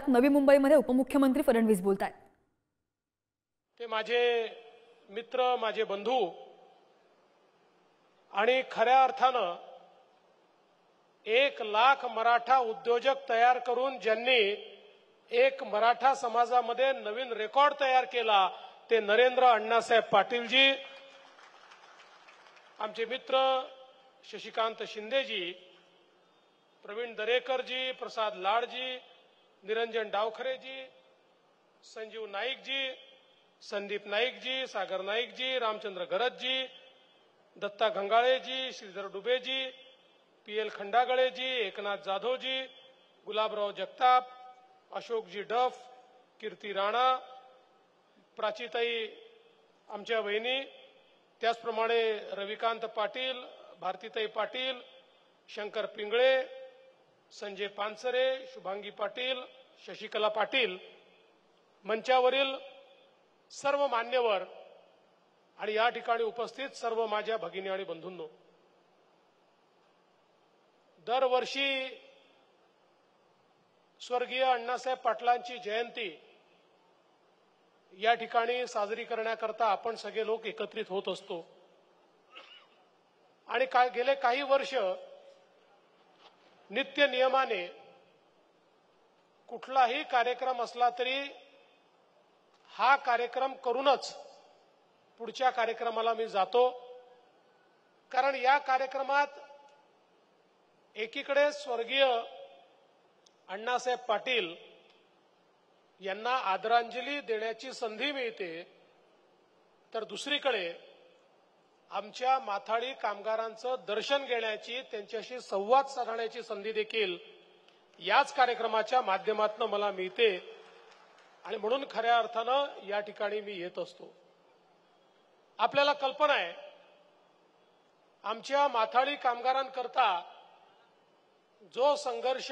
नवी मुंबईमध्ये उपमुख्यमंत्री फडणवीस बोलतायत। ते माझे मित्र, माझे बंधू आणि खऱ्या अर्थानं 1 लाख मराठा उद्योजक तयार करून ज्यांनी एक मराठा समाजामध्ये नवीन रेकॉर्ड तयार केला ते नरेंद्र अण्णासाहेब पाटीलजी, आमचे मित्र शशिकांत शिंदेजी, प्रवीण दरेकरजी, प्रसाद लाडजी, निरंजन डावखरेजी, संजीव नाईकजी, संदीप नाईकजी, सागर नाईकजी, रामचंद्र गरजजी, दत्ता घंगाळेजी, श्रीधर डुबेजी, पीएल खंडागळेजी, एकनाथ जाधवजी, गुलाबराव जगताप, अशोकजी डफ, कीर्ती राणा, प्राचीताई आमच्या बहिणी, त्याचप्रमाणे रविकांत पाटील, भारतीताई पाटील, शंकर पिंगळे, संजय पानसरे, शुभांगी पाटील, शशिकला पाटील, मंचावरील सर्व मान्यवर आणि या ठिकाणी उपस्थित सर्व माझ्या भगिनी आणि बंधूंनो, दरवर्षी स्वर्गीय अण्णासाहेब पाटलांची जयंती या ठिकाणी साजरी करण्याकरता आपण सगळे लोक एकत्रित होत असतो आणि गेले काही वर्ष नित्य नियमाने कुठलाही कार्यक्रम असला तरी हा कार्यक्रम करूनच पुढच्या कार्यक्रमाला मी जातो, कारण या कार्यक्रमात एकीकडे स्वर्गीय अण्णासाहेब पाटील यांना आदरांजली देण्याची संधी मिळते, तर दुसरीकडे आमच्या माथाडी कामगारांचं दर्शन घेण्याची, त्यांच्याशी संवाद साधण्याची संधी देखील याच कार्यक्रमाच्या माध्यमातून मला मिळते आणि म्हणून खऱ्या अर्थानं या ठिकाणी मी येत असतो। आपल्याला कल्पना आहे आमच्या माथाडी कामगारांकरता जो संघर्ष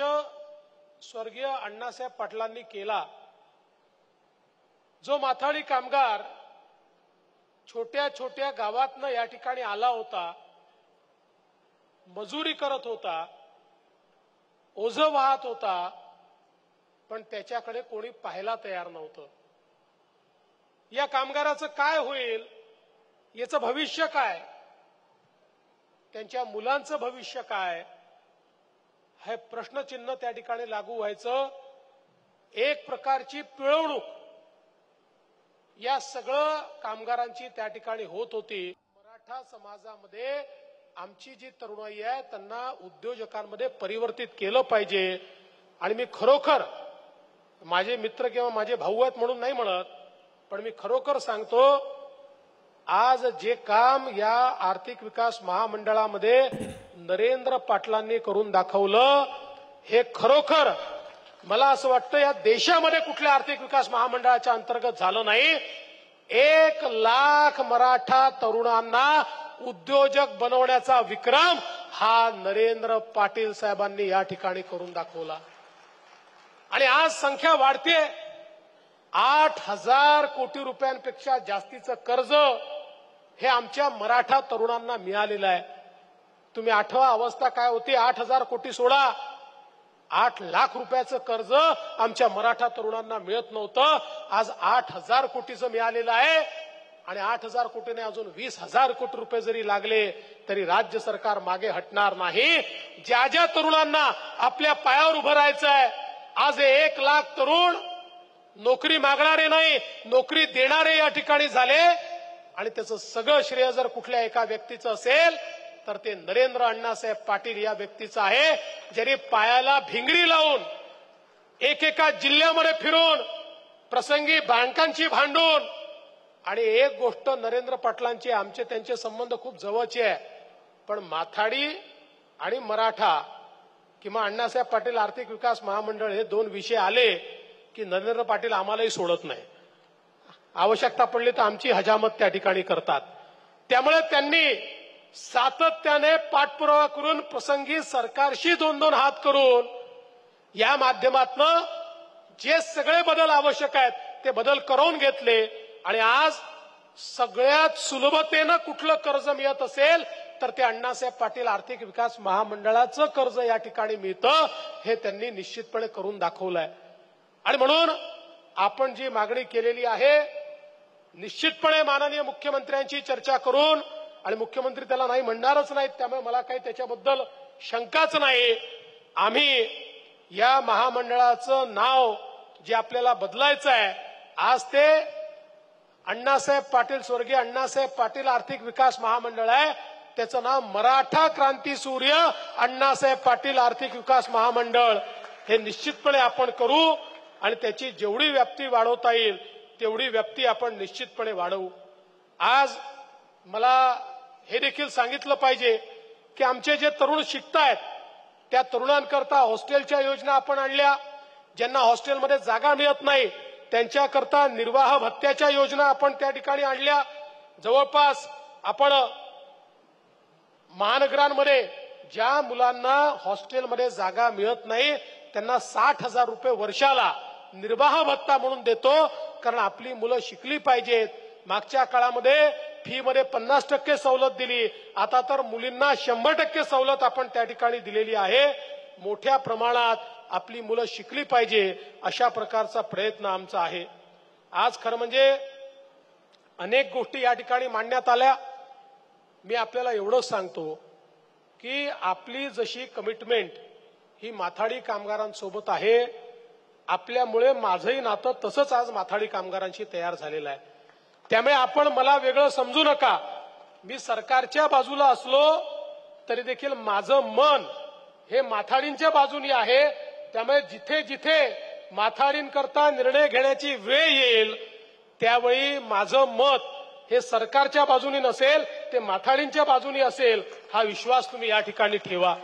स्वर्गीय अण्णासाहेब पाटलांनी केला, जो माथाडी कामगार छोट्या छोट्या गावातनं या ठिकाणी आला होता, मजुरी करत होता, ओझं वाहत होता, पण त्याच्याकडे कोणी पाहायला तयार नव्हतं। या कामगाराचं काय होईल, याचं भविष्य काय, त्यांच्या मुलांचं भविष्य काय, हे प्रश्नचिन्ह त्या ठिकाणी लागू व्हायचं। एक प्रकारची पिळवणूक या सगळं कामगारांची त्या ठिकाणी होत होती। मराठा समाजामध्ये आमची जी तरुणाई आहे त्यांना उद्योजकांमध्ये परिवर्तित केलं पाहिजे आणि मी खरोखर माझे मित्र किंवा माझे भाऊ आहेत म्हणून नाही म्हणत, पण मी खरोखर सांगतो, आज जे काम या आर्थिक विकास महामंडळामध्ये नरेंद्र पाटलांनी करून दाखवलं, हे खरोखर मला असं वाटतं या देशामध्ये कुठल्या आर्थिक विकास महामंडळाच्या अंतर्गत झालं नाही। 1 लाख मराठा तरुणांना उद्योजक बनवण्याचा विक्रम हा नरेंद्र पाटील साहेबांनी या ठिकाणी करून दाखवला आणि आज संख्या वाढते। 8,000 कोटी रुपयांपेक्षा जास्तीचं कर्ज हे आमच्या मराठा तरुणांना मिळालेलं आहे। तुम्ही आठवा अवस्था काय होती, 8,000 कोटी सोडा, 8 लाख रुपयाचं कर्ज आमच्या मराठा तरुणांना मिळत नव्हतं, आज 8,000 कोटीचं मिळालेलं आहे आणि 8,000 कोटीने अजून 20,000 कोटी रुपये जरी लागले तरी राज्य सरकार मागे हटणार नाही। ज्या ज्या तरुणांना आपल्या पायावर उभं राहायचं आहे, आज 1 लाख तरुण नोकरी मागणारे नाही, नोकरी देणारे या ठिकाणी झाले आणि त्याचं सगळं श्रेय जर कुठल्या एका व्यक्तीचं असेल तर ते नरेंद्र अण्णासाहेब पाटील या व्यक्तीचं आहे, ज्यांनी पायाला भिंगरी लावून एकेका जिल्ह्यामध्ये फिरून प्रसंगी बँकांची भांडून, आणि एक गोष्ट नरेंद्र पाटलांची आमचे त्यांचे संबंध खूप जवळचे आहे, पण माथाडी आणि मराठा किंवा अण्णासाहेब पाटील आर्थिक विकास महामंडळ हे 2 विषय आले की नरेंद्र पाटील आम्हालाही सोडत नाही, आवश्यकता पडली तर आमची हजामत त्या ठिकाणी करतात। त्यामुळे त्यांनी सातत्याने पाठपुरावा करून प्रसंगी सरकारशी 2-2 हात करून या माध्यमातून जे सगळे बदल आवश्यक आहेत ते बदल करून घेतले आणि आज सगळ्यात सुलभतेनं कुठलं कर्ज मिळत असेल तर ते अण्णासाहेब पाटील आर्थिक विकास महामंडळाचं कर्ज या ठिकाणी मिळतं, हे त्यांनी निश्चितपणे करून दाखवलंय। आणि म्हणून आपण जी मागणी केलेली आहे निश्चितपणे माननीय मुख्यमंत्र्यांची चर्चा करून, आणि मुख्यमंत्री त्याला नाही म्हणणारच नाहीत, त्यामुळे मला काही त्याच्याबद्दल शंकाच नाही. आम्ही या महामंडळाचं नाव जे आपल्याला बदलायचं आहे, आज ते अण्णासाहेब पाटील, स्वर्गीय अण्णासाहेब पाटील आर्थिक विकास महामंडळ आहे, त्याचं नाव मराठा क्रांती सूर्य अण्णासाहेब पाटील आर्थिक विकास महामंडळ हे निश्चितपणे आपण करू. आणि त्याची जेवढी व्याप्ती वाढवता येईल तेवढी व्याप्ती आपण निश्चितपणे वाढवू. आज मला हे देखील सांगितलं पाहिजे की आमचे जे तरुण शिकतायत त्या तरुणांकरता हॉस्टेलच्या योजना आपण आणल्या. ज्यांना हॉस्टेलमध्ये जागा मिळत नाही त्यांच्याकरता निर्वाह भत्त्याच्या योजना आपण त्या ठिकाणी आणल्या. जवळपास आपण महानगरांमध्ये ज्या मुलांना हॉस्टेलमध्ये जागा मिळत नाही त्यांना 60,000 रुपये वर्षाला निर्वाह भत्ता म्हणून देतो, कारण आपली मुलं शिकली पाहिजेत. मागच्या काळामध्ये फी मध्ये 50% सवलत दिली, आता तर मुलींना 100% सवलत आपण त्या ठिकाणी दिलेली आहे. मोठ्या प्रमाणात आपली मुलं शिकली पाहिजे अशा प्रकारचा प्रयत्न आमचा आहे. आज खरं म्हणजे अनेक गोष्टी या ठिकाणी मांडण्यात आल्या. मी आपल्याला एवढंच सांगतो की आपली जशी कमिटमेंट ही माथाडी कामगारांसोबत आहे, आपल्यामुळे माझंही नातं तसंच आज माथाडी कामगारांशी तयार झालेलं आहे. त्यामुळे आपण मला वेगळं समजू नका. मी सरकारच्या बाजूला असलो तरी देखील माझं मन हे माथाडींच्या बाजूनी आहे. त्यामुळे जिथे जिथे माथाडींकरता निर्णय घेण्याची वेळ येईल त्यावेळी माझं मत हे सरकारच्या बाजूनी नसेल, ते माथाडींच्या बाजूनी असेल, हा विश्वास तुम्ही या ठिकाणी ठेवा.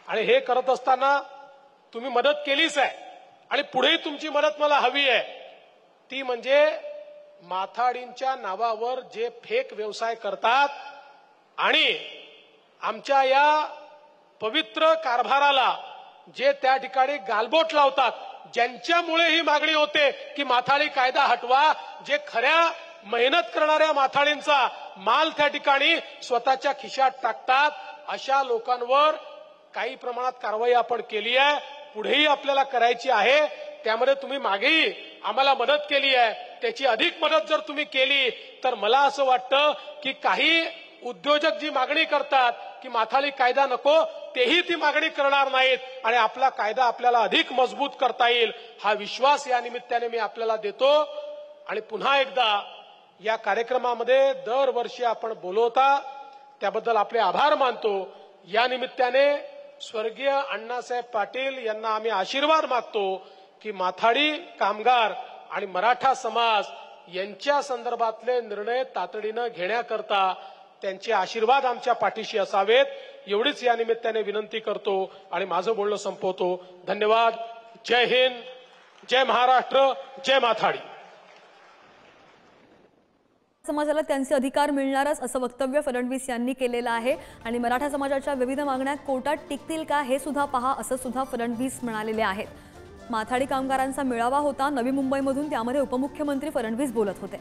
आणि हे करत असताना तुम्ही मदत केलीच आहे आणि पुढेही तुमची मदत मला हवी आहे. ती म्हणजे माथाडींच्या नावावर जे फेक व्यवसाय करतात आणि आमच्या या पवित्र कारभाराला जे त्या ठिकाणी गालबोट लावतात, ज्यांच्यामुळे ही मागणी होते की माथाडी कायदा हटवा, जे खऱ्या मेहनत करणाऱ्या माथाडींचा माल त्या ठिकाणी स्वतःच्या खिशात टाकतात, अशा लोकांवर काही प्रमाणात कारवाई आपण केली आहे, पुढेही आपल्याला करायची आहे. त्यामध्ये तुम्ही मागेही आम्हाला मदत केली आहे, त्याची अधिक मदत जर तुम्ही केली तर मला असं वाटतं की काही उद्योजक जी मागणी करतात की माथाडी कायदा नको, तेही ती मागणी करणार नाहीत आणि आपला कायदा आपल्याला अधिक मजबूत करता येईल, हा विश्वास या निमित्ताने मी आपल्याला देतो. आणि पुन्हा एकदा या कार्यक्रमामध्ये दरवर्षी आपण बोलवता त्याबद्दल आपले आभार मानतो. या निमित्ताने स्वर्गीय अण्णासाहेब पाटील यांना आम्ही आशीर्वाद मागतो की माथाडी कामगार आणि मराठा समाज यांच्या संदर्भातले निर्णय तातडीनं घेण्याकरता त्यांचे आशीर्वाद आमच्या पाठीशी असावेत, एवढीच या निमित्ताने विनंती करतो आणि माझं बोलणं संपवतो. धन्यवाद. जय हिंद, जय महाराष्ट्र, जय माथाडी. समाजाला त्यांचे अधिकार मिळणारच असं वक्तव्य फडणवीस यांनी केलेलं आहे आणि मराठा समाजाच्या विविध मागण्या कोर्टात टिकतील का हे सुद्धा पहा असं सुद्धा फडणवीस म्हणालेले आहेत. माथाडी कामगारांचा मेळावा होता नवी मुंबईमधून, त्यामध्ये उपमुख्यमंत्री फडणवीस बोलत होते.